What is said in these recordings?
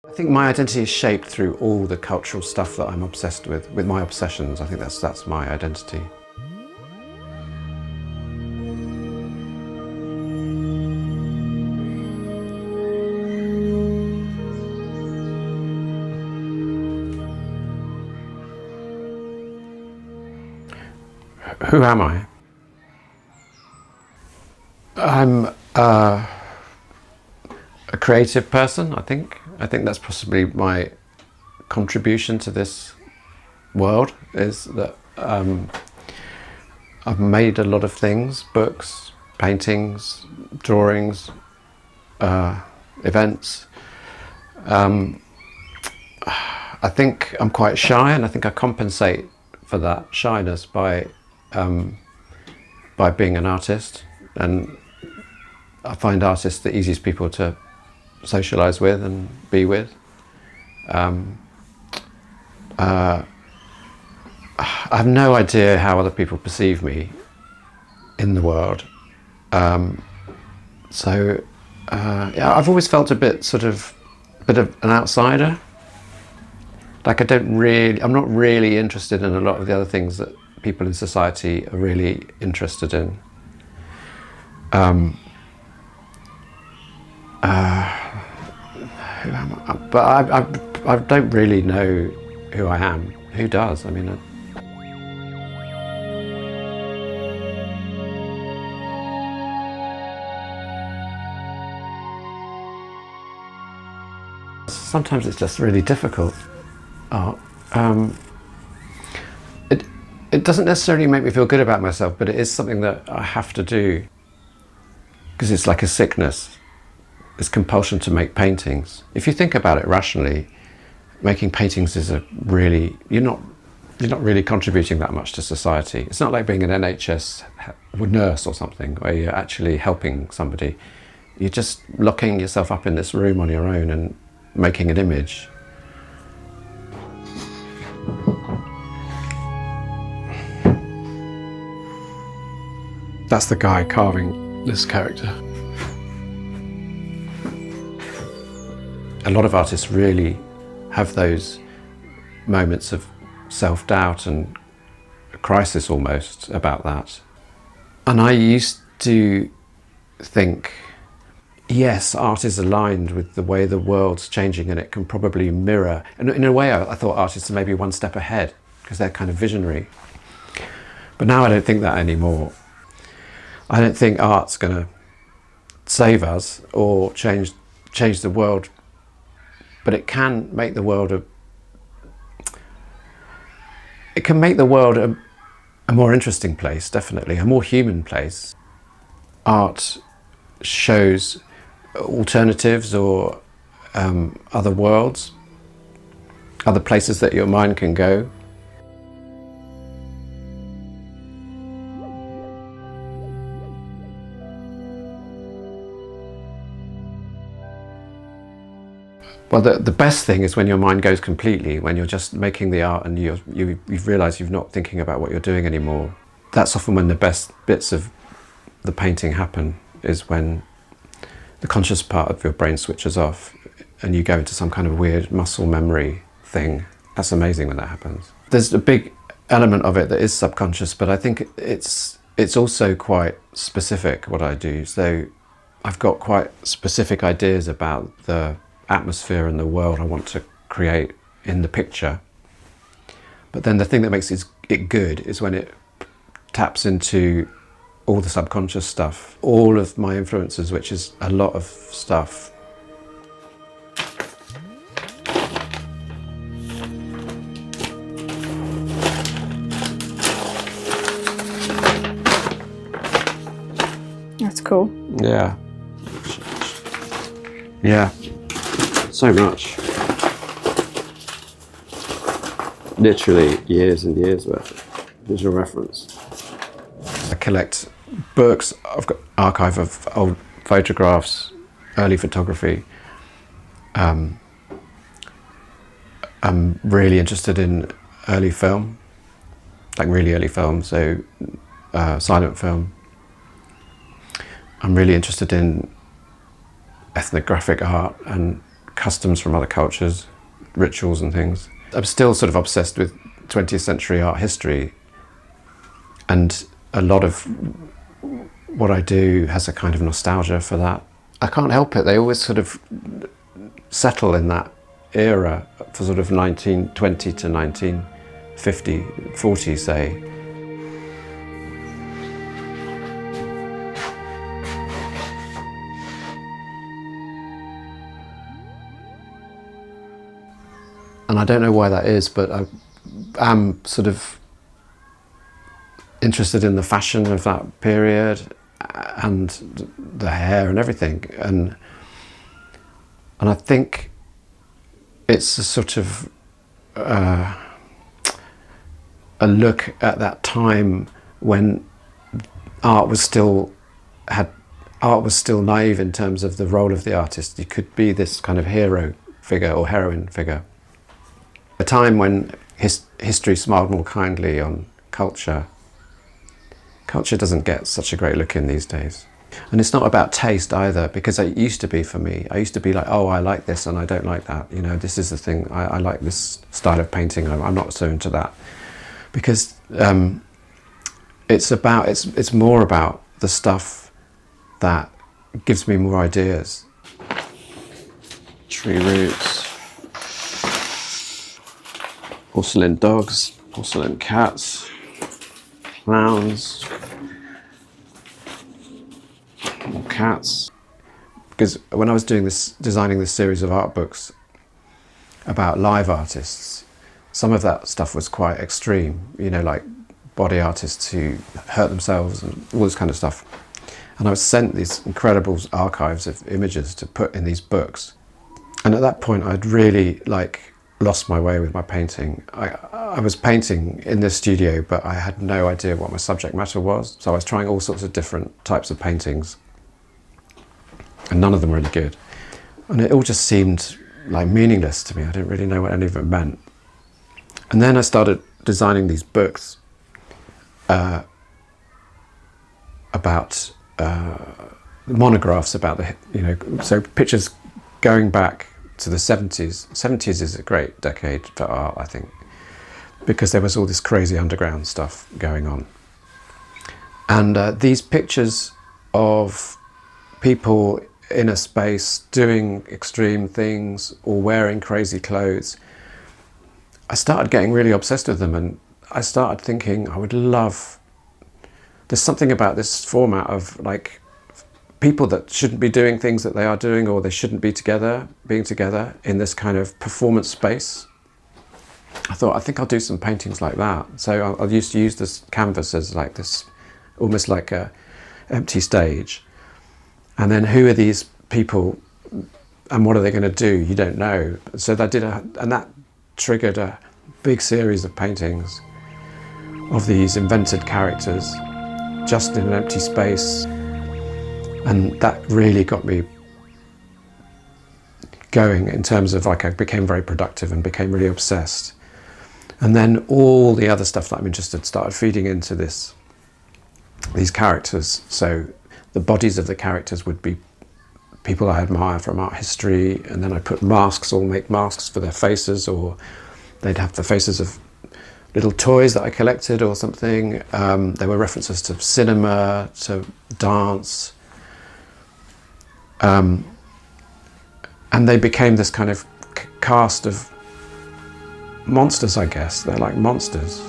I think my identity is shaped through all the cultural stuff that I'm obsessed with my obsessions. I think that's my identity. Who am I? I'm a creative person, I think. I think that's possibly my contribution to this world, is that I've made a lot of things, books, paintings, drawings, events. I think I'm quite shy, and I think I compensate for that shyness by being an artist, and I find artists the easiest people to socialise with and be with. I have no idea how other people perceive me in the world. Yeah, I've always felt a bit of an outsider. Like I'm not really interested in a lot of the other things that people in society are really interested in. Who am I? But I don't really know who I am. Who does? I mean, sometimes it's just really difficult. Art. It doesn't necessarily make me feel good about myself, but it is something that I have to do because it's like a sickness. This compulsion to make paintings. If you think about it rationally, making paintings is you're not really contributing that much to society. It's not like being an NHS nurse or something where you're actually helping somebody. You're just locking yourself up in this room on your own and making an image. That's the guy carving this character. A lot of artists really have those moments of self-doubt and a crisis almost about that. And I used to think, yes, art is aligned with the way the world's changing and it can probably mirror. And in a way, I thought artists are maybe one step ahead because they're kind of visionary. But now I don't think that anymore. I don't think art's going to save us or change the world, but it can make the world a more interesting place, definitely, a more human place. Art shows alternatives or other worlds, other places that your mind can go. Well, the best thing is when your mind goes completely, when you're just making the art and you've realised you're not thinking about what you're doing anymore. That's often when the best bits of the painting happen, is when the conscious part of your brain switches off and you go into some kind of weird muscle memory thing. That's amazing when that happens. There's a big element of it that is subconscious, but I think it's also quite specific what I do. So I've got quite specific ideas about the atmosphere and the world I want to create in the picture. But then the thing that makes it good is when it taps into all the subconscious stuff, all of my influences, which is a lot of stuff. That's cool. Yeah. Yeah. So much. Literally years and years worth of visual reference. I collect books. I've got an archive of old photographs, early photography. I'm really interested in early film, like really early film, so silent film. I'm really interested in ethnographic art and customs from other cultures, rituals and things. I'm still sort of obsessed with 20th century art history, and a lot of what I do has a kind of nostalgia for that. I can't help it, they always sort of settle in that era for sort of 1920 to 1950, 40 say. And I don't know why that is, but I am sort of interested in the fashion of that period and the hair and everything. And I think it's a sort of a look at that time when art was still naive in terms of the role of the artist. You could be this kind of hero figure or heroine figure. A time when history smiled more kindly on culture. Culture doesn't get such a great look in these days. And it's not about taste either, because it used to be for me. I used to be like, oh, I like this and I don't like that. You know, this is the thing, I like this style of painting, I'm not so into that. Because it's more about the stuff that gives me more ideas. Tree roots. Porcelain dogs, porcelain cats, clowns, more cats. Because when I was designing this series of art books about live artists, some of that stuff was quite extreme, you know, like body artists who hurt themselves and all this kind of stuff. And I was sent these incredible archives of images to put in these books. And at that point I'd really lost my way with my painting. I was painting in this studio, but I had no idea what my subject matter was. So I was trying all sorts of different types of paintings, and none of them were really good. And it all just seemed like meaningless to me. I didn't really know what any of it meant. And then I started designing these books about monographs about so pictures going back to the 70s. 70s is a great decade for art, I think, because there was all this crazy underground stuff going on. And these pictures of people in a space doing extreme things or wearing crazy clothes, I started getting really obsessed with them, and I started thinking there's something about this format of people that shouldn't be doing things that they are doing, or they shouldn't be being together in this kind of performance space. I thought, I think I'll do some paintings like that. So I used to use this canvas as almost like a empty stage. And then who are these people and what are they going to do? You don't know. So and that triggered a big series of paintings of these invented characters just in an empty space. And that really got me going in terms of I became very productive and became really obsessed. And then all the other stuff that I'm interested in started feeding into these characters. So the bodies of the characters would be people I admire from art history, and then I put masks or make masks for their faces, or they'd have the faces of little toys that I collected or something. There were references to cinema, to dance. And they became this kind of cast of monsters, I guess. They're like monsters.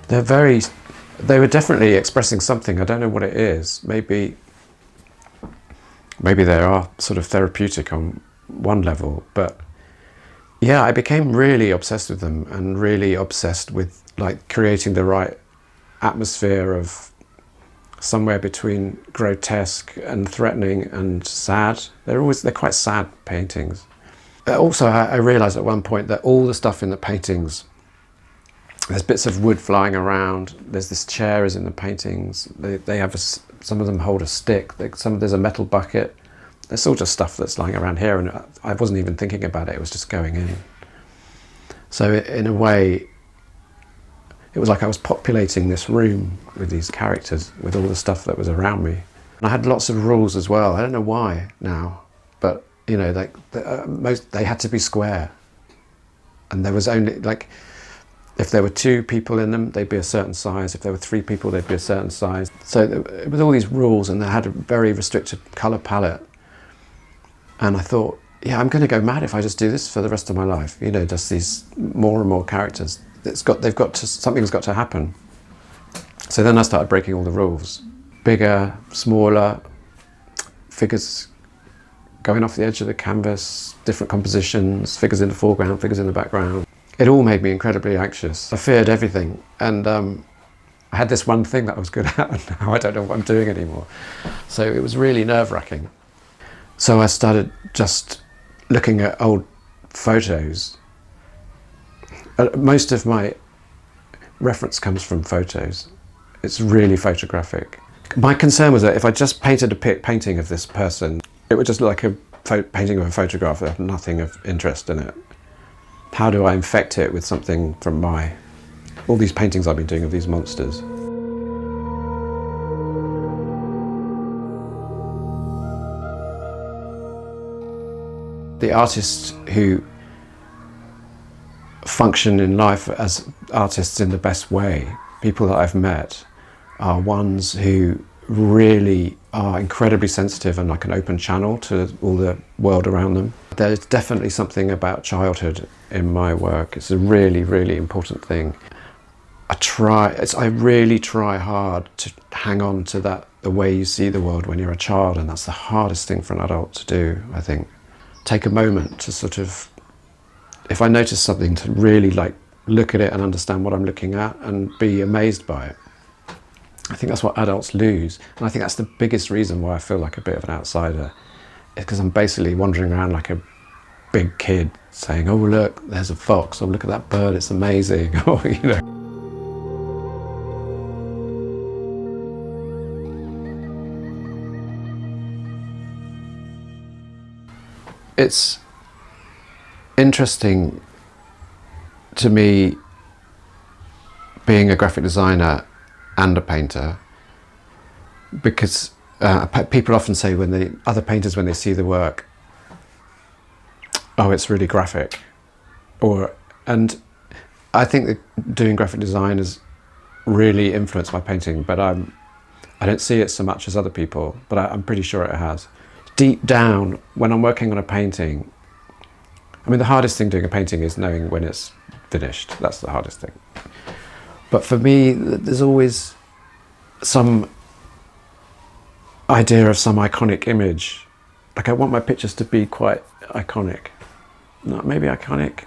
They were definitely expressing something. I don't know what it is. Maybe they are sort of therapeutic on one level, but yeah, I became really obsessed with them, and really obsessed with creating the right atmosphere of somewhere between grotesque and threatening and sad. They're quite sad paintings. Also, I realized at one point that all the stuff in the paintings, there's bits of wood flying around, there's this chair is in the paintings, they have some of them hold a stick, there's a metal bucket. It's all just stuff that's lying around here, and I wasn't even thinking about it, it was just going in. So in a way, It was like I was populating this room with these characters, with all the stuff that was around me. And I had lots of rules as well. I don't know why now, but you know, like they had to be square. And there was only, like, if there were 2 people in them, they'd be a certain size. If there were 3 people, they'd be a certain size. So it was all these rules, and they had a very restricted colour palette. And I thought, yeah, I'm going to go mad if I just do this for the rest of my life. You know, just these more and more characters. Something's got to happen. So then I started breaking all the rules. Bigger, smaller, figures going off the edge of the canvas, different compositions, figures in the foreground, figures in the background. It all made me incredibly anxious. I feared everything. And I had this one thing that I was good at, and now I don't know what I'm doing anymore. So it was really nerve-wracking. So I started just looking at old photos. Most of my reference comes from photos. It's really photographic. My concern was that if I just painted a painting of this person, it would just look like a painting of a photograph that had nothing of interest in it. How do I infect it with something from all these paintings I've been doing of these monsters? The artists who function in life as artists in the best way, people that I've met, are ones who really are incredibly sensitive and like an open channel to all the world around them. There's definitely something about childhood in my work. It's a really, really important thing. I really try hard to hang on to the way you see the world when you're a child, and that's the hardest thing for an adult to do, I think. Take a moment to sort of, if I notice something, to really like look at it and understand what I'm looking at and be amazed by it. I think that's what adults lose, and I think that's the biggest reason why I feel like a bit of an outsider, is because I'm basically wandering around like a big kid saying, oh look, there's a fox, or look at that bird, it's amazing, or you know. It's interesting to me, being a graphic designer and a painter, because people often say other painters, when they see the work, oh, it's really graphic. And I think that doing graphic design has really influenced my painting, but I don't see it so much as other people, but I'm pretty sure it has. Deep down, when I'm working on a painting, I mean, the hardest thing doing a painting is knowing when it's finished. That's the hardest thing. But for me, there's always some idea of some iconic image. Like, I want my pictures to be quite iconic. Not maybe iconic,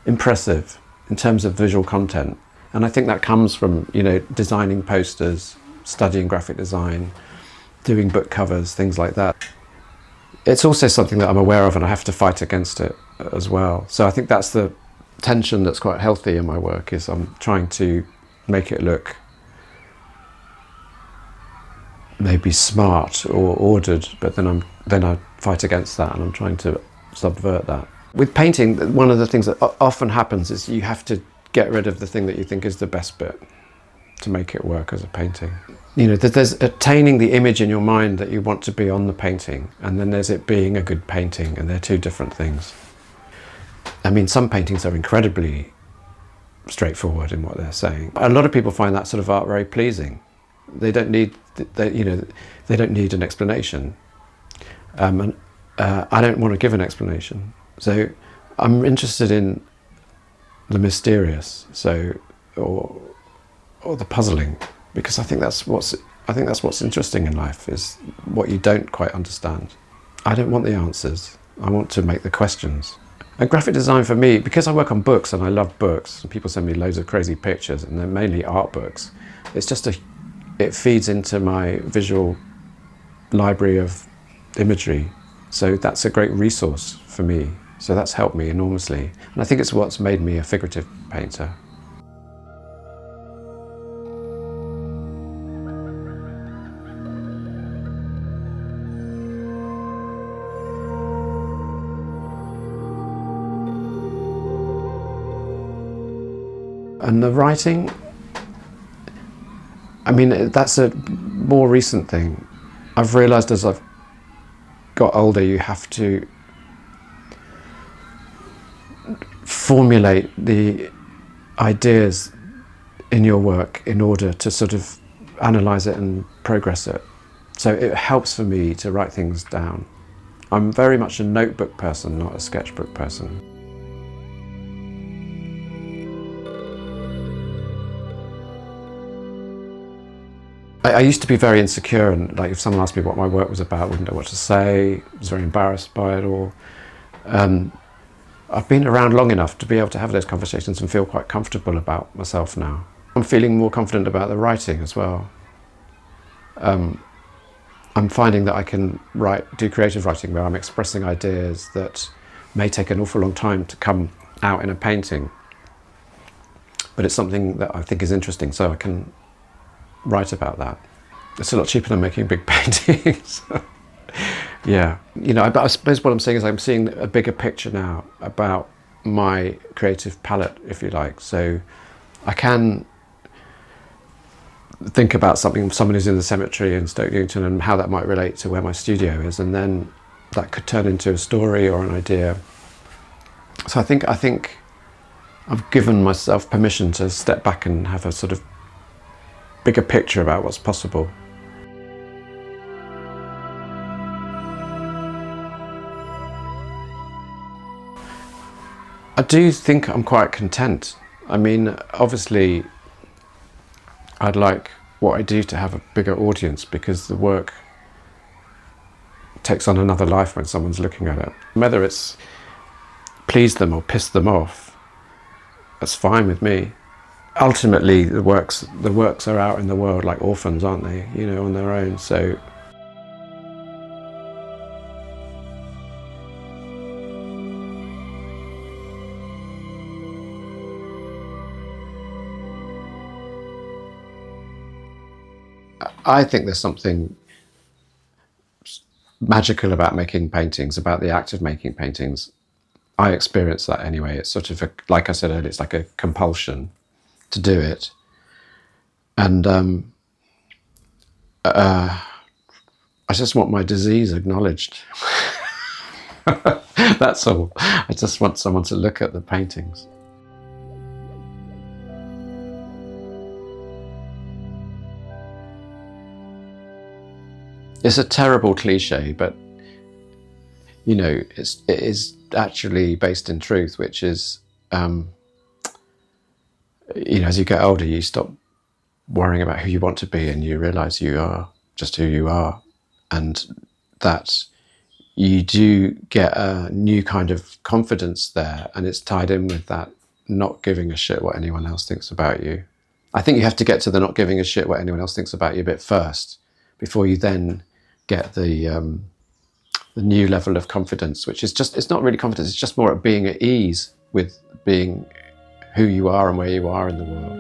impressive in terms of visual content. And I think that comes from, you know, designing posters, studying graphic design, doing book covers, things like that. It's also something that I'm aware of, and I have to fight against it as well. So I think that's the tension that's quite healthy in my work, is I'm trying to make it look maybe smart or ordered, but then I fight against that, and I'm trying to subvert that. With painting, one of the things that often happens is you have to get rid of the thing that you think is the best bit to make it work as a painting. You know, there's attaining the image in your mind that you want to be on the painting, and then there's it being a good painting, and they're two different things. I mean, some paintings are incredibly straightforward in what they're saying. A lot of people find that sort of art very pleasing. They don't need, they don't need an explanation. And I don't want to give an explanation. So I'm interested in the mysterious, or the puzzling, because I think that's what's interesting in life, is what you don't quite understand. I don't want the answers. I want to make the questions. And graphic design for me, because I work on books and I love books, and people send me loads of crazy pictures, and they're mainly art books. It's just it feeds into my visual library of imagery. So that's a great resource for me. So that's helped me enormously. And I think it's what's made me a figurative painter. And the writing, I mean, that's a more recent thing. I've realised as I've got older, you have to formulate the ideas in your work in order to sort of analyse it and progress it. So it helps for me to write things down. I'm very much a notebook person, not a sketchbook person. I used to be very insecure, and like if someone asked me what my work was about, I wouldn't know what to say. I was very embarrassed by it all. I've been around long enough to be able to have those conversations and feel quite comfortable about myself now. I'm feeling more confident about the writing as well. I'm finding that I can do creative writing where I'm expressing ideas that may take an awful long time to come out in a painting. But it's something that I think is interesting, so I can write about that. It's a lot cheaper than making big paintings. Yeah, you know, I suppose what I'm saying is I'm seeing a bigger picture now about my creative palette, if you like. So I can think about someone who's in the cemetery in Stoke Newington and how that might relate to where my studio is, and then that could turn into a story or an idea. So I think I've given myself permission to step back and have a sort of bigger picture about what's possible. I do think I'm quite content. I mean, obviously, I'd like what I do to have a bigger audience, because the work takes on another life when someone's looking at it. Whether it's pleased them or pissed them off, that's fine with me. Ultimately, the works are out in the world like orphans, aren't they? You know, on their own. So I think there's something magical about making paintings, about the act of making paintings. I experience that anyway. It's sort of, like I said earlier, it's like a compulsion to do it. And I just want my disease acknowledged. That's all. I just want someone to look at the paintings. It's a terrible cliche, but you know, it is actually based in truth, which is, you know, as you get older, you stop worrying about who you want to be, and you realise you are just who you are, and that you do get a new kind of confidence there, and it's tied in with that not giving a shit what anyone else thinks about you. I think you have to get to the not giving a shit what anyone else thinks about you a bit first, before you then get the new level of confidence, which is just, it's not really confidence, it's just more at being at ease with being who you are and where you are in the world.